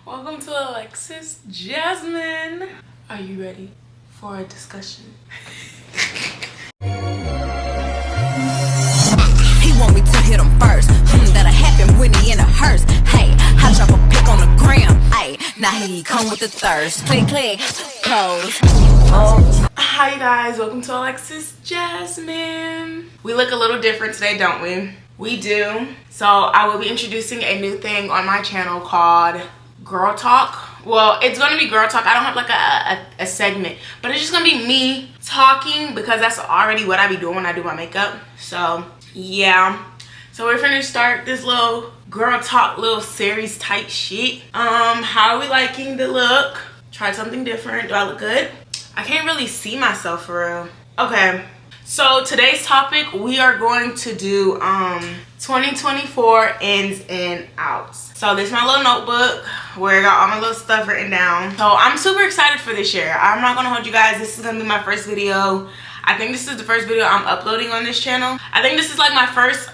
Welcome to Alexis Jasmine. Are you ready for a discussion? He want me to hit him first. That'll happen when he in a hearse. Hey, I drop a pic on the gram. Hey, now he come with the thirst. Click, click, pose. Hi guys, welcome to Alexis Jasmine. We look a little different today, don't we? We do. So I will be introducing a new thing on my channel called Girl Talk. Well, it's gonna be Girl Talk. I don't have like a segment, but it's just gonna be me talking because that's already what I be doing when I do my makeup. So yeah. So we're finna start this little Girl Talk little series type shit. How are we liking the look? Tried something different. Do I look good? I can't really see myself for real. Okay, so today's topic, we are going to do 2024 ins and outs. So this is my little notebook where I got all my little stuff written down. So I'm super excited for this year. I'm not gonna hold you guys. This is gonna be my first video. I think this is the first video I'm uploading on this channel. I think this is like my first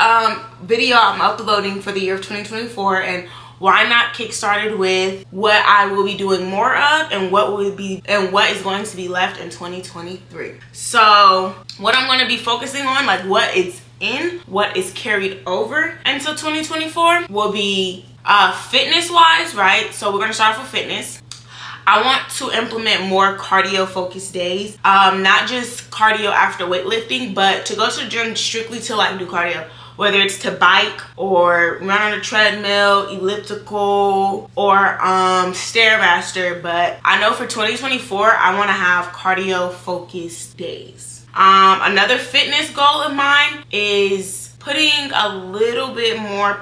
video I'm uploading for the year of 2024, and why not kick started with what I will be doing more of and what is going to be left in 2023. So what I'm going to be focusing on, like what is carried over until 2024, will be fitness wise, right? So we're going to start off with fitness. I want to implement more cardio focused days, not just cardio after weightlifting, but to go to the gym strictly to like do cardio. Whether it's to bike or run on a treadmill, elliptical, or Stairmaster. But I know for 2024, I want to have cardio focused days. Another fitness goal of mine is putting a little bit more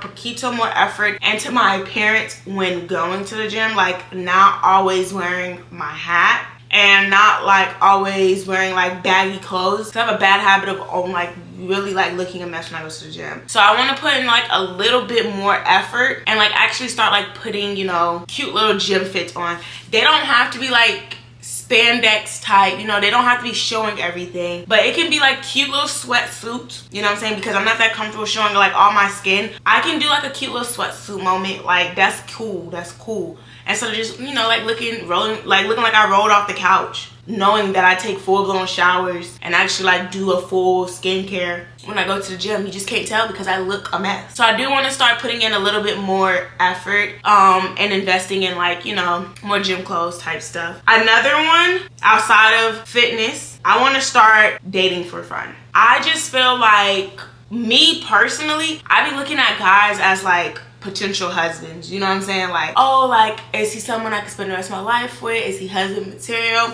effort into my appearance when going to the gym. Like not always wearing my hat and not like always wearing like baggy clothes. I have a bad habit of like really like looking a mess when I go to the gym. So I want to put in like a little bit more effort and like actually start like putting, you know, cute little gym fits on. They don't have to be like spandex type, you know, they don't have to be showing everything, but it can be like cute little sweatsuits, you know what I'm saying? Because I'm not that comfortable showing like all my skin. I can do like a cute little sweatsuit moment. Like that's cool. And so just, you know, like looking like I rolled off the couch, knowing that I take full-blown showers and actually like do a full skincare when I go to the gym. You just can't tell because I look a mess. So I do want to start putting in a little bit more effort and investing in like, you know, more gym clothes type stuff. Another one outside of fitness, I want to start dating for fun. I just feel like, me personally, I be looking at guys as like potential husbands, you know what I'm saying? Like, oh, like, is he someone I can spend the rest of my life with? Is he husband material?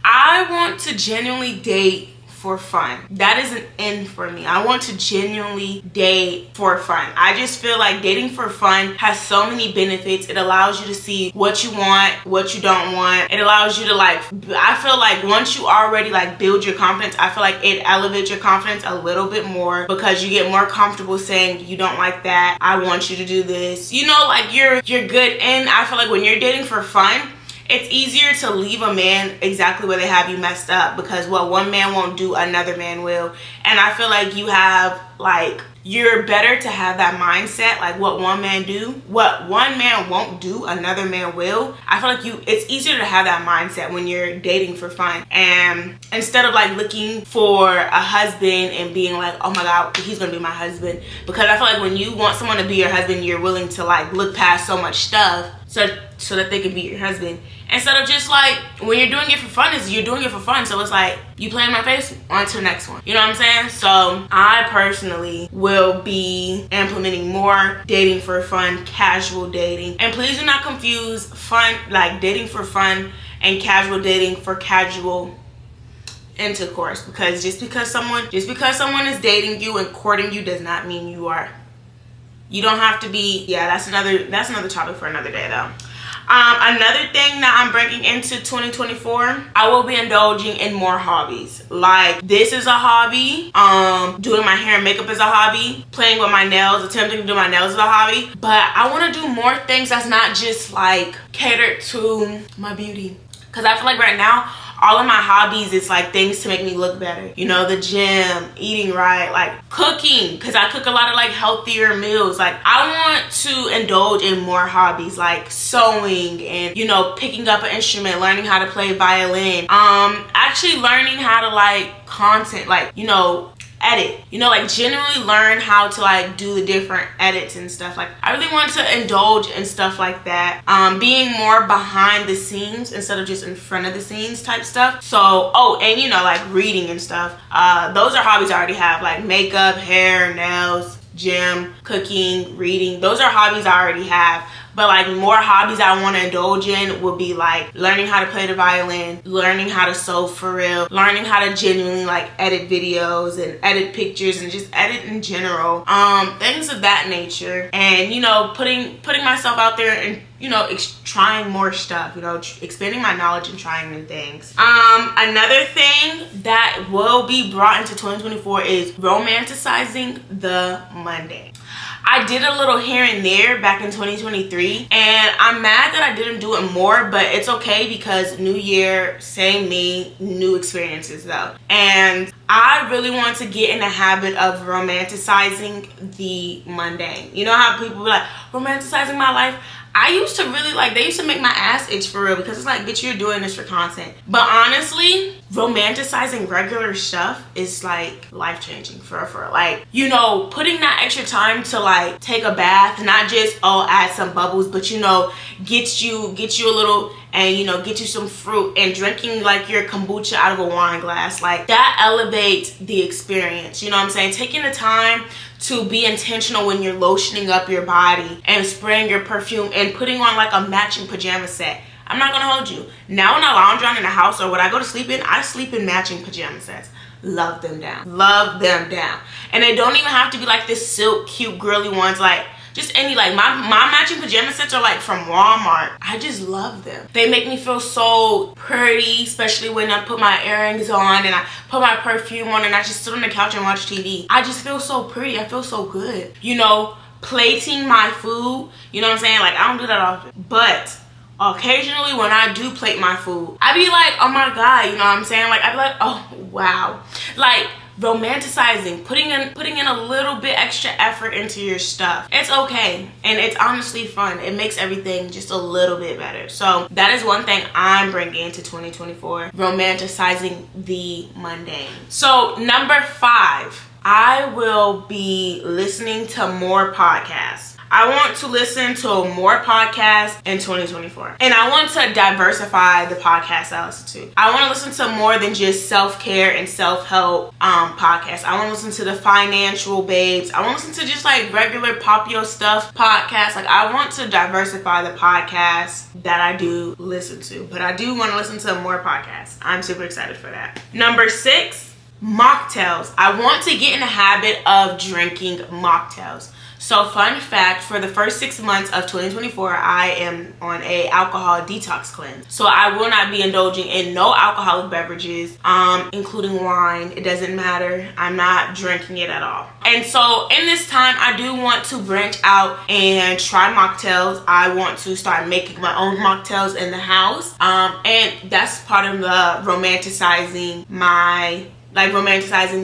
I want to genuinely date for fun. That is an end for me. I want to genuinely date for fun. I just feel like dating for fun has so many benefits. It allows you to see what you want, what you don't want. It allows you to like, I feel like once you already like build your confidence, I feel like it elevates your confidence a little bit more because you get more comfortable saying you don't like that, I want you to do this. You know, like you're good. And I feel like when you're dating for fun, it's easier to leave a man exactly where they have you messed up, because what one man won't do, another man will. And I feel like you're better to have that mindset, like what one man won't do, another man will. I feel like it's easier to have that mindset when you're dating for fun, and instead of like looking for a husband and being like, oh my god, he's gonna be my husband. Because I feel like when you want someone to be your husband, you're willing to like look past so much stuff so that they can be your husband, instead of just like when you're doing it for fun, you're doing it for fun. So it's like, you play in my face, on to the next one, you know what I'm saying? So I personally will be implementing more dating for fun, casual dating. And please do not confuse fun, like dating for fun, and casual dating for casual intercourse. Because just because someone is dating you and courting you does not mean you are. You don't have to be. Yeah, that's another topic for another day though. Another thing that I'm bringing into 2024, I will be indulging in more hobbies. Like, this is a hobby. Doing my hair and makeup is a hobby. Playing with my nails, attempting to do my nails is a hobby. But I want to do more things that's not just like catered to my beauty. Because I feel like right now, all of my hobbies is like things to make me look better. You know, the gym, eating right, like cooking, because I cook a lot of like healthier meals. Like I want to indulge in more hobbies like sewing and, you know, picking up an instrument, learning how to play violin, actually learning how to like content, like, you know, edit, you know, like genuinely learn how to like do the different edits and stuff. Like I really want to indulge in stuff like that, being more behind the scenes instead of just in front of the scenes type stuff. So oh, and you know, like reading and stuff, those are hobbies I already have, like makeup, hair, nails, gym, cooking, reading. Those are hobbies I already have. But like more hobbies I want to indulge in would be like learning how to play the violin, learning how to sew for real, learning how to genuinely like edit videos and edit pictures and just edit in general, things of that nature. And you know, putting myself out there and, you know, trying more stuff, you know, expanding my knowledge and trying new things. Another thing that will be brought into 2024 is romanticizing the Monday. I did a little here and there back in 2023, and I'm mad that I didn't do it more, but it's okay because new year, same me, new experiences though. And I really want to get in the habit of romanticizing the mundane. You know how people be like, romanticizing my life? I used to really like, they used to make my ass itch for real because it's like, bitch, you're doing this for content. But honestly, romanticizing regular stuff is like life-changing for real. Like, you know, putting that extra time to like take a bath, not just, oh, add some bubbles, but you know, get you a little, and you know, get you some fruit, and drinking like your kombucha out of a wine glass, like that elevates the experience. You know what I'm saying? Taking the time to be intentional when you're lotioning up your body and spraying your perfume and putting on like a matching pajama set. I'm not gonna hold you. Now when I lounge around in the house or when I go to sleep in, I sleep in matching pajama sets. Love them down. Love them down. And they don't even have to be like this silk, cute, girly ones. Like just any, like my matching pajama sets are like from Walmart. I just love them. They make me feel so pretty, especially when I put my earrings on and I put my perfume on and I just sit on the couch and watch TV. I just feel so pretty. I feel so good. You know, plating my food, you know what I'm saying? Like I don't do that often, but occasionally when I do plate my food, I be like, oh my God, you know what I'm saying? Like I be like, oh wow. Like romanticizing, putting in a little bit extra effort into your stuff. It's okay, and it's honestly fun. It makes everything just a little bit better. So that is one thing I'm bringing into 2024, romanticizing the mundane. So number 5, I will be listening to more podcasts. I want to listen to more podcasts in 2024. And I want to diversify the podcasts I listen to. I want to listen to more than just self-care and self-help podcasts. I want to listen to the financial babes. I want to listen to just like regular pop your stuff podcasts. Like I want to diversify the podcasts that I do listen to. But I do want to listen to more podcasts. I'm super excited for that. Number 6, mocktails. I want to get in the habit of drinking mocktails. So fun fact, for the first 6 months of 2024, I am on a alcohol detox cleanse. So I will not be indulging in no alcoholic beverages, including wine. It doesn't matter. I'm not drinking it at all. And so in this time, I do want to branch out and try mocktails. I want to start making my own mocktails in the house. And that's part of the romanticizing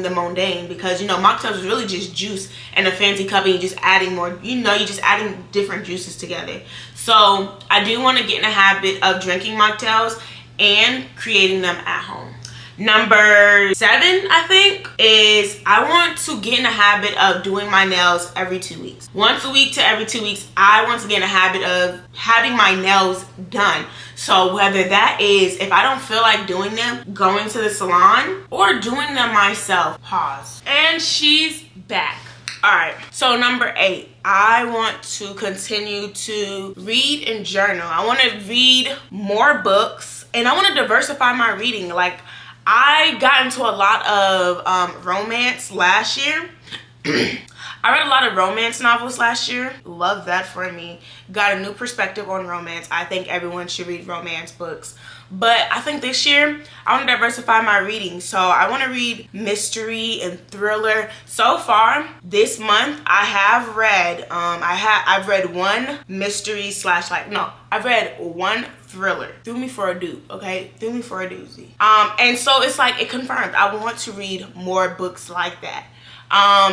the mundane, because you know mocktails is really just juice and a fancy cup and you're just adding more, you know, you're just adding different juices together. So I do want to get in a habit of drinking mocktails and creating them at home. Number 7, I think, is I want to get in a habit of doing my nails every 2 weeks. Once a week to every 2 weeks, I want to get in a habit of having my nails done. So whether that is, if I don't feel like doing them, going to the salon, or doing them myself. Pause. And she's back. Alright, so number 8, I want to continue to read and journal. I want to read more books, and I want to diversify my reading. Like, I got into a lot of romance last year. I read a lot of romance novels last year. Love that for me. Got a new perspective on romance. I think everyone should read romance books. But I think this year I want to diversify my reading. So I want to read mystery and thriller. So far this month I have read I've read one mystery slash I've read one thriller. Threw me for a dude, okay? Threw me for a doozy. And so it's like it confirmed I want to read more books like that.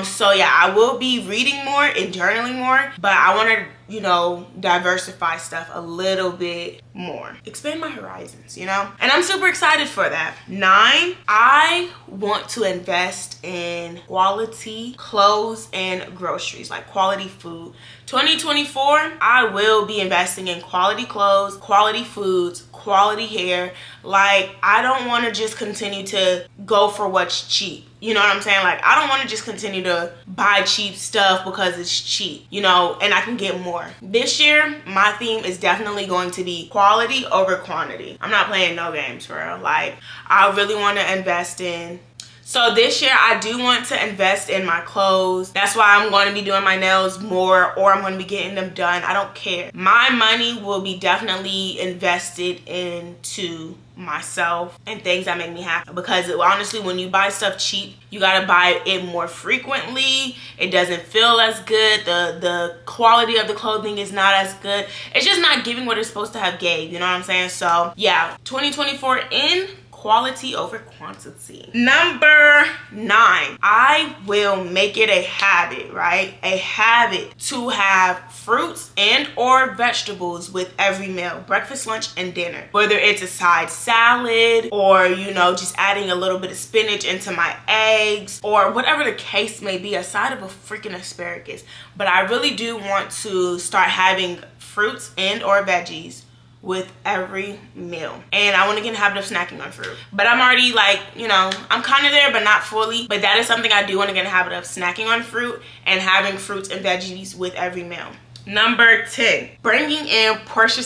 So yeah, I will be reading more and journaling more, but I want to, you know, diversify stuff a little bit more. Expand my horizons, you know? And I'm super excited for that. 9, I want to invest in quality clothes and groceries, like quality food. 2024, I will be investing in quality clothes, quality foods, quality hair. Like, I don't want to just continue to go for what's cheap. You know what I'm saying? Like, I don't want to just continue to buy cheap stuff because it's cheap, you know, and I can get more. This year, my theme is definitely going to be quality over quantity. I'm not playing no games, for real. Like, I really want to invest in. So this year, I do want to invest in my clothes. That's why I'm going to be doing my nails more, or I'm going to be getting them done. I don't care. My money will be definitely invested into myself and things that make me happy, because honestly, when you buy stuff cheap, you gotta buy it more frequently. It doesn't feel as good. The quality of the clothing is not as good. It's just not giving what it's supposed to have gave, you know what I'm saying? So yeah, 2024 in quality over quantity. Number 9, I will make it a habit, right? A habit to have fruits and or vegetables with every meal, breakfast, lunch, and dinner. Whether it's a side salad or, you know, just adding a little bit of spinach into my eggs or whatever the case may be, a side of a freaking asparagus. But I really do want to start having fruits and or veggies with every meal, and I want to get in the habit of snacking on fruit. But I'm already, like, you know, I'm kind of there but not fully, but that is something I do want to get in the habit of, snacking on fruit and having fruits and veggies with every meal. Number 10, bringing in portion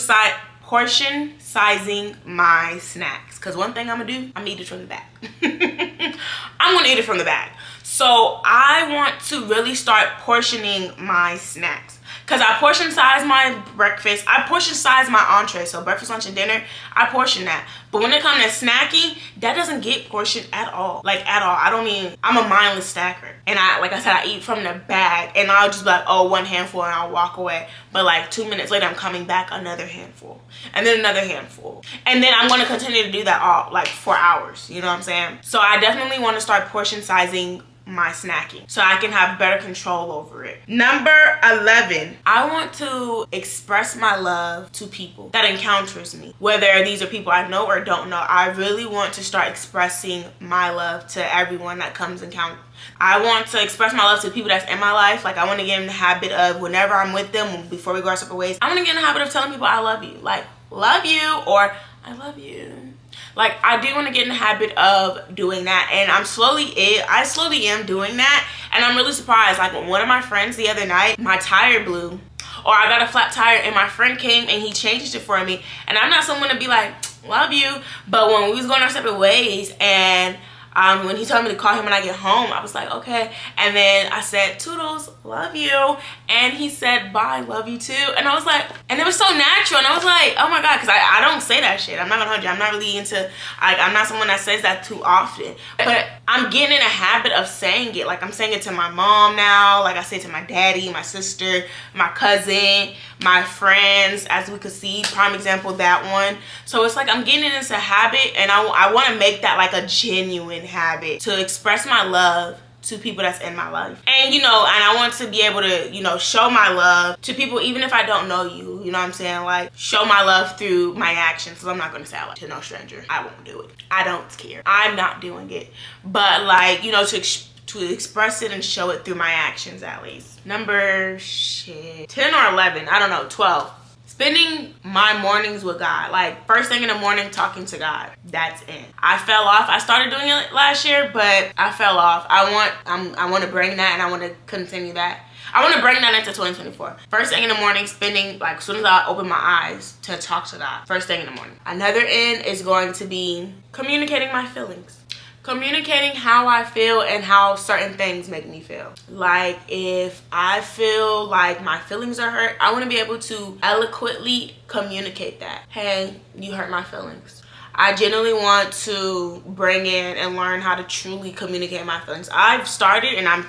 sizing my snacks, because one thing I'm gonna do, I'm gonna eat it from the back. I'm gonna eat it from the back. So I want to really start portioning my snacks, because I portion size my breakfast, I portion size my entree, so breakfast, lunch, and dinner, I portion that. But when it comes to snacking, that doesn't get portioned at all. Like, at all. I'm a mindless stacker. And like I said, I eat from the bag, and I'll just be like, oh, one handful, and I'll walk away. But like 2 minutes later, I'm coming back, another handful, and then another handful. And then I'm gonna continue to do that all, like, for hours, you know what I'm saying? So I definitely wanna start portion sizing my snacking so I can have better control over it. Number 11, I want to express my love to people that encounters me, whether these are people I know or don't know. I really want to start expressing my love to everyone that comes encounter. I want to express my love to people that's in my life. Like, I want to get in the habit of, whenever I'm with them, before we go our separate ways, I want to get in the habit of telling people I love you, like, love you, or I love you. Like, I do want to get in the habit of doing that, and I slowly am doing that. And I'm really surprised. Like, when one of my friends the other night, my tire blew, or I got a flat tire, and my friend came and he changed it for me. And I'm not someone to be like, love you, but when we was going our separate ways, and when he told me to call him when I get home, I was like, okay. And then I said, toodles, love you. And he said, bye, love you too. And I was like, and it was so natural. And I was like, oh my God, because I don't say that shit. I'm not gonna hold you. I'm not really into, I'm not someone that says that too often. But I'm getting in a habit of saying it. Like, I'm saying it to my mom now. Like, I say it to my daddy, my sister, my cousin, my friends, as we could see, prime example, that one. So it's like I'm getting into a habit, and I want to make that like a genuine habit to express my love to people that's in my life. And, you know, and I want to be able to, you know, show my love to people even if I don't know you, you know what I'm saying? Like, show my love through my actions, because I'm not going to say I love to no stranger. I won't do it. I don't care. I'm not doing it. But, like, you know, to express it and show it through my actions, at least. Number 10 or 11, I don't know, 12. Spending my mornings with God. Like, first thing in the morning, talking to God. That's it. I fell off. I started doing it last year, but I fell off. I want to bring that, and I want to continue that. I want to bring that into 2024. First thing in the morning, spending, like, as soon as I open my eyes, to talk to God. First thing in the morning. Another end is going to be communicating my feelings. communicating how I feel and how certain things make me feel. Like if I feel like my feelings are hurt, I want to be able to eloquently communicate that. Hey, you hurt my feelings. I genuinely want to bring in and learn how to truly communicate my feelings. I've started and I'm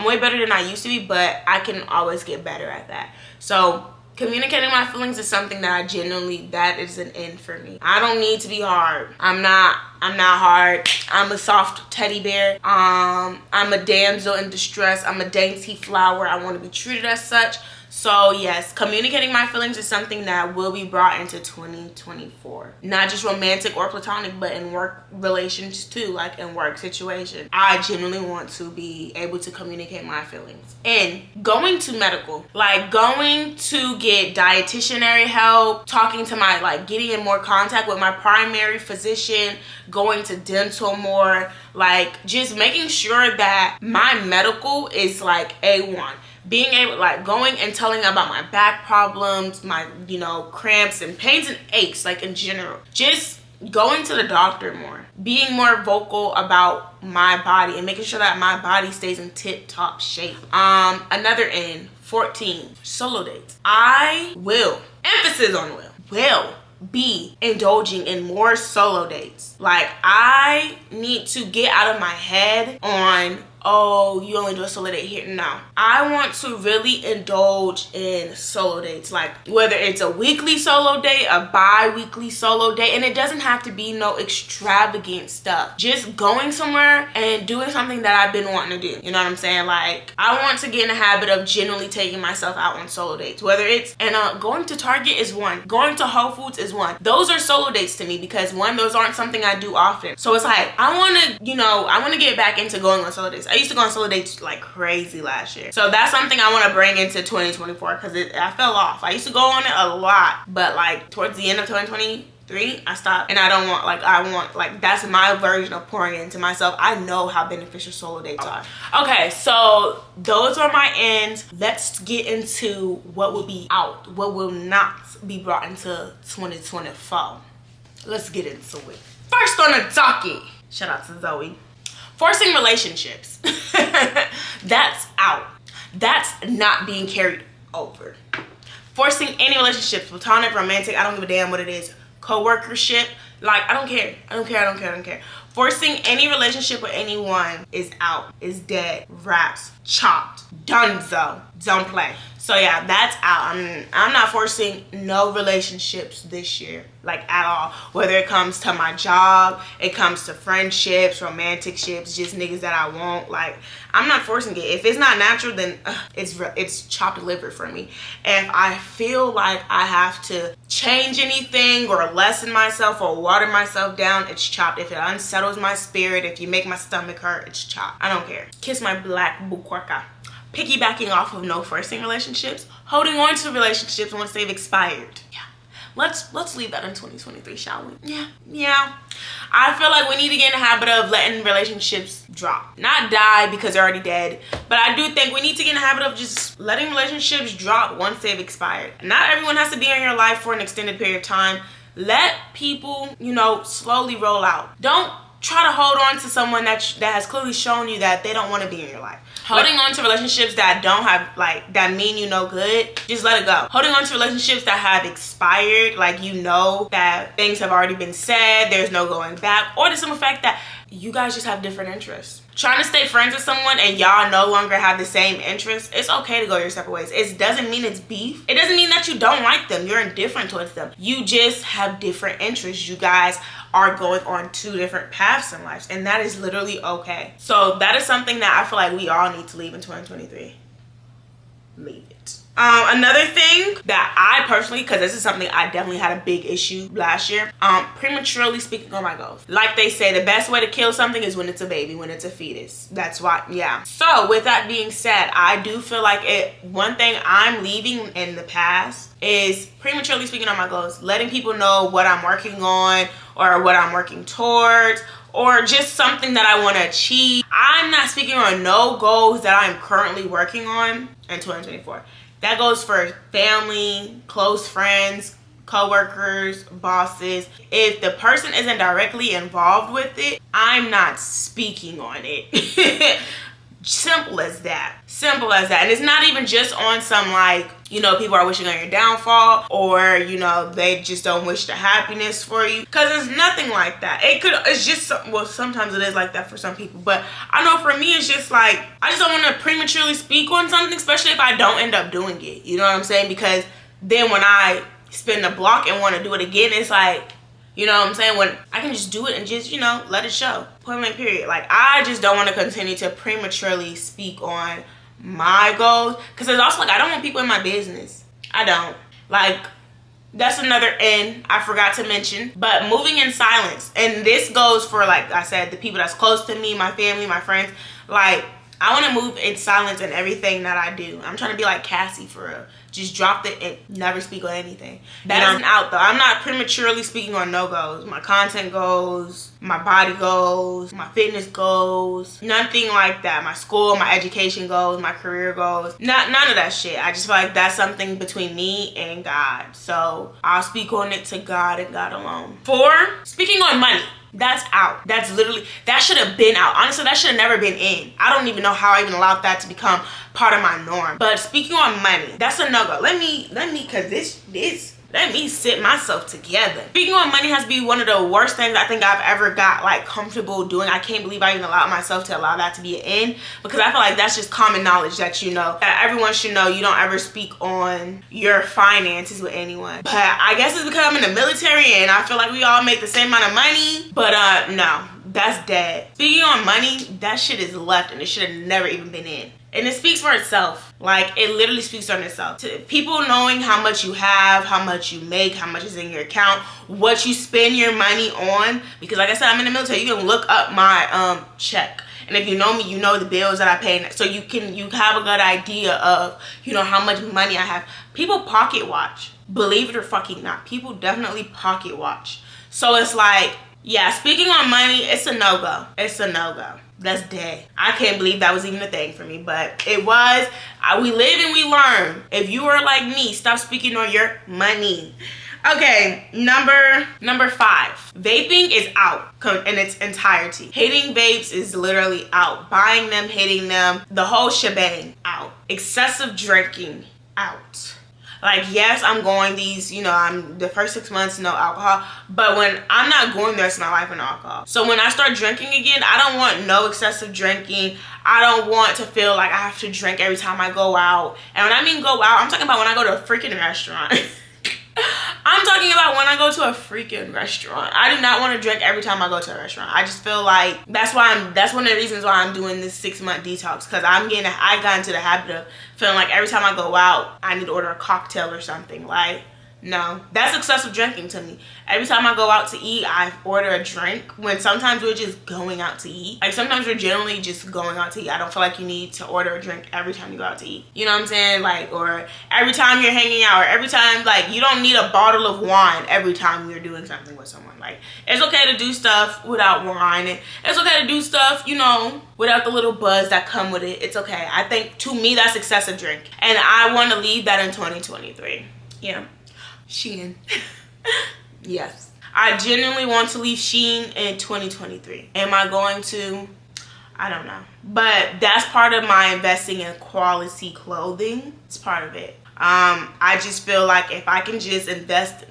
way better than I used to be, but I can always get better at that. So communicating my feelings is something that that is an end for me. I don't need to be hard. I'm not hard. I'm a soft teddy bear. I'm a damsel in distress. I'm a dainty flower. I want to be treated as such. So yes, communicating my feelings is something that will be brought into 2024. Not just romantic or platonic, but in work relations too, like in work situations. I genuinely want to be able to communicate my feelings. And going to medical, like going to get dietitianary help, talking to getting in more contact with my primary physician, going to dental more, like just making sure that my medical is like A1. Being able, going and telling about my back problems, my, cramps and pains and aches, like in general. Just going to the doctor more. Being more vocal about my body and making sure that my body stays in tip-top shape. Another N, 14, solo dates. I will, emphasis on will be indulging in more solo dates. Like, I need to get out of my head on, oh, you only do a solo date here. No, I want to really indulge in solo dates, like whether it's a weekly solo date, a bi-weekly solo date, and it doesn't have to be no extravagant stuff. Just going somewhere and doing something that I've been wanting to do. You know what I'm saying? Like, I want to get in the habit of genuinely taking myself out on solo dates. Whether it's, going to Target is one, going to Whole Foods is one. Those are solo dates to me because one, those aren't something I do often. So it's like, I want to get back into going on solo dates. I used to go on solo dates like crazy last year. So that's something I want to bring into 2024 because I fell off. I used to go on it a lot, but like towards the end of 2023, I stopped. And that's my version of pouring into myself. I know how beneficial solo dates are. Okay, so those are my ends. Let's get into what will be out, what will not be brought into 2024. Let's get into it. First on the docket, shout out to Zoe. Forcing relationships. That's out. That's not being carried over. Forcing any relationships, platonic, romantic, I don't give a damn what it is. Co-workership, I don't care. Forcing any relationship with anyone is out, is dead, wraps, chopped, donezo. Don't play. So yeah, that's out. I'm not forcing no relationships this year, at all. Whether it comes to my job, it comes to friendships, romantic ships, just niggas that I want. I'm not forcing it. If it's not natural, then it's chopped liver for me. If I feel like I have to change anything or lessen myself or water myself down, it's chopped. If it unsettles my spirit, if you make my stomach hurt, it's chopped. I don't care. Kiss my black bukwaka. Piggybacking off of no forcing relationships, holding on to relationships once they've expired. Yeah, let's leave that in 2023, shall we? Yeah. I feel like we need to get in the habit of letting relationships drop, not die because they're already dead. But I do think we need to get in the habit of just letting relationships drop once they've expired. Not everyone has to be in your life for an extended period of time. Let people, slowly roll out. Don't try to hold on to someone that has clearly shown you that they don't want to be in your life. Holding on to relationships that don't have, that mean you no good, just let it go. Holding on to relationships that have expired, that things have already been said, there's no going back, or the simple fact that you guys just have different interests. Trying to stay friends with someone and y'all no longer have the same interests, it's okay to go your separate ways. It doesn't mean it's beef. It doesn't mean that you don't like them. You're indifferent towards them. You just have different interests. You guys are going on two different paths in life, and that is literally okay. So that is something that I feel like we all need to leave in 2023. Leave it. Another thing that I personally, because this is something I definitely had a big issue last year, prematurely speaking on my goals. Like they say, the best way to kill something is when it's a baby, when it's a fetus. That's why, yeah. So with that being said, I do feel like one thing I'm leaving in the past is prematurely speaking on my goals, letting people know what I'm working on or what I'm working towards, or just something that I want to achieve. I'm not speaking on no goals that I'm currently working on in 2024. That goes for family, close friends, coworkers, bosses. If the person isn't directly involved with it, I'm not speaking on it. Simple as that. Simple as that. And it's not even just on some like, you know, people are wishing on your downfall, or, you know, they just don't wish the happiness for you. Because it's nothing like that. It's just, well, sometimes it is like that for some people. But I know for me, it's just like, I just don't want to prematurely speak on something, especially if I don't end up doing it. You know what I'm saying? Because then when I spin the block and want to do it again, it's like, you know what I'm saying? When I can just do it and just, you know, let it show. Point blank period. Like, I just don't want to continue to prematurely speak on my goals. Because it's also like, I don't want people in my business. I don't. Like, that's another N I forgot to mention. But moving in silence. And this goes for, like I said, the people that's close to me, my family, my friends. Like, I want to move in silence in everything that I do. I'm trying to be like Cassie for real. Just drop it and never speak on anything. That isn't out though. I'm not prematurely speaking on no goals. My content goals, my body goals, my fitness goals, nothing like that. My school, my education goals, my career goals, none of that shit. I just feel like that's something between me and God. So I'll speak on it to God and God alone. 4, speaking on money. That's out. That's literally, that should have been out. Honestly, that should have never been in. I don't even know how I even allowed that to become part of my norm. But speaking on money, that's a no-go. Let me, cause let me sit myself together. Speaking on money has to be one of the worst things I think I've ever got like comfortable doing. I can't believe I even allowed myself to allow that to be an in, because I feel like that's just common knowledge that you know, that everyone should know. You don't ever speak on your finances with anyone. But I guess it's because I'm in the military and I feel like we all make the same amount of money. But no, that's dead. Speaking on money, that shit is left and it should have never even been in. And it speaks for itself. Like, it literally speaks on itself. To people knowing how much you have, how much you make, how much is in your account, what you spend your money on. Because like I said, I'm in the military. You can look up my check. And if you know me, you know the bills that I pay. So you have a good idea of, you know, how much money I have. People pocket watch. Believe it or fucking not. People definitely pocket watch. So it's like, yeah, speaking on money, it's a no-go. It's a no-go. That's dead. I can't believe that was even a thing for me, but it was. We live and we learn. If you are like me, stop speaking on your money. Okay, number 5. Vaping is out in its entirety. Hating vapes is literally out. Buying them, hating them, the whole shebang, out. Excessive drinking, out. Like, yes, I'm going these, you know, I'm the first 6 months, no alcohol. But when I'm not going the rest of my life with alcohol. So when I start drinking again, I don't want no excessive drinking. I don't want to feel like I have to drink every time I go out. And when I mean go out, I'm talking about when I go to a freaking restaurant. I'm talking about when I go to a freaking restaurant. I do not want to drink every time I go to a restaurant. I just feel like that's one of the reasons why I'm doing this 6-month detox, because I got into the habit of feeling like every time I go out, I need to order a cocktail or something. Like, no, that's excessive drinking to me. Every time I go out to eat, I order a drink, when sometimes we're just going out to eat. Like, sometimes we're generally just going out to eat. I don't feel like you need to order a drink every time you go out to eat. You know what I'm saying? Like, or every time you're hanging out, or every time, like, you don't need a bottle of wine every time you're doing something with someone. Like, it's okay to do stuff without wine. And it's okay to do stuff, you know, without the little buzz that come with it. It's okay. I think, to me, that's excessive drink. And I want to leave that in 2023. Yeah. Shein. Yes, I genuinely want to leave Shein in 2023. Am I going to? I don't know, but that's part of my investing in quality clothing. It's part of it. I just feel like if I can just invest,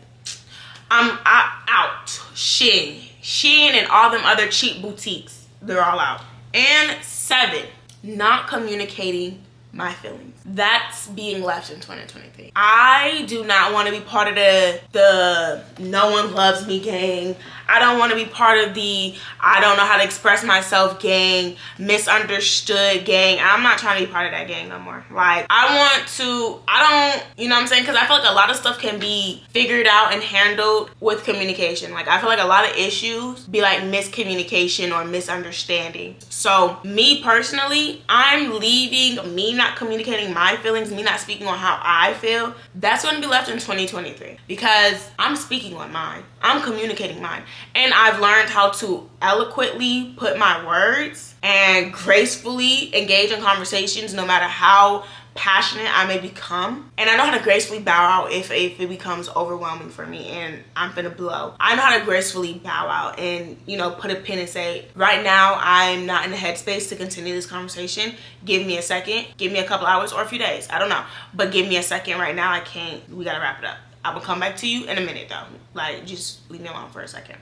I'm out. Shein and all them other cheap boutiques, they're all out. And 7, not communicating my feelings. That's being left in 2023. I do not want to be part of the no one loves me gang. I don't want to be part of the I don't know how to express myself gang, misunderstood gang. I'm not trying to be part of that gang no more. Like, you know what I'm saying? Because I feel like a lot of stuff can be figured out and handled with communication. Like, I feel like a lot of issues be like miscommunication or misunderstanding. So me personally, I'm leaving me not communicating my feelings, me not speaking on how I feel. That's going to be left in 2023, because I'm speaking on mine. I'm communicating mine. And I've learned how to eloquently put my words and gracefully engage in conversations, no matter how passionate I may become, and I know how to gracefully bow out if it becomes overwhelming for me and I'm finna blow. I know how to gracefully bow out and, you know, put a pin and say, right now I'm not in the headspace to continue this conversation. Give me a second, give me a couple hours or a few days, I don't know, but give me a second. Right now I can't, we gotta wrap it up. I'm gonna come back to you in a minute though. Like, just leave me alone for a second.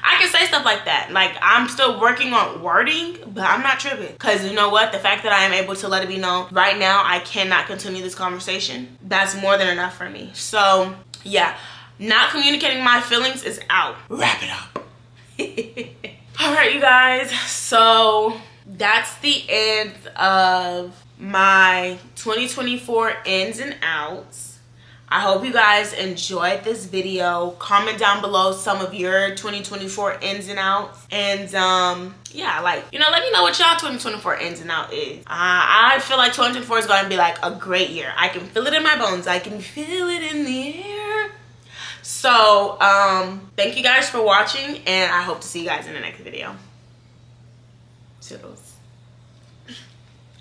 I can say stuff like that. Like, I'm still working on wording, but I'm not tripping. Because you know what? The fact that I am able to let it be known right now I cannot continue this conversation, that's more than enough for me. So, yeah. Not communicating my feelings is out. Wrap it up. Alright, you guys. So, that's the end of my 2024 ins and outs. I hope you guys enjoyed this video. Comment down below some of your 2024 ins and outs. And yeah, like, you know, let me know what y'all 2024 ins and out is. I feel like 2024 is going to be like a great year. I can feel it in my bones. I can feel it in the air. So, thank you guys for watching, and I hope to see you guys in the next video. Toodles.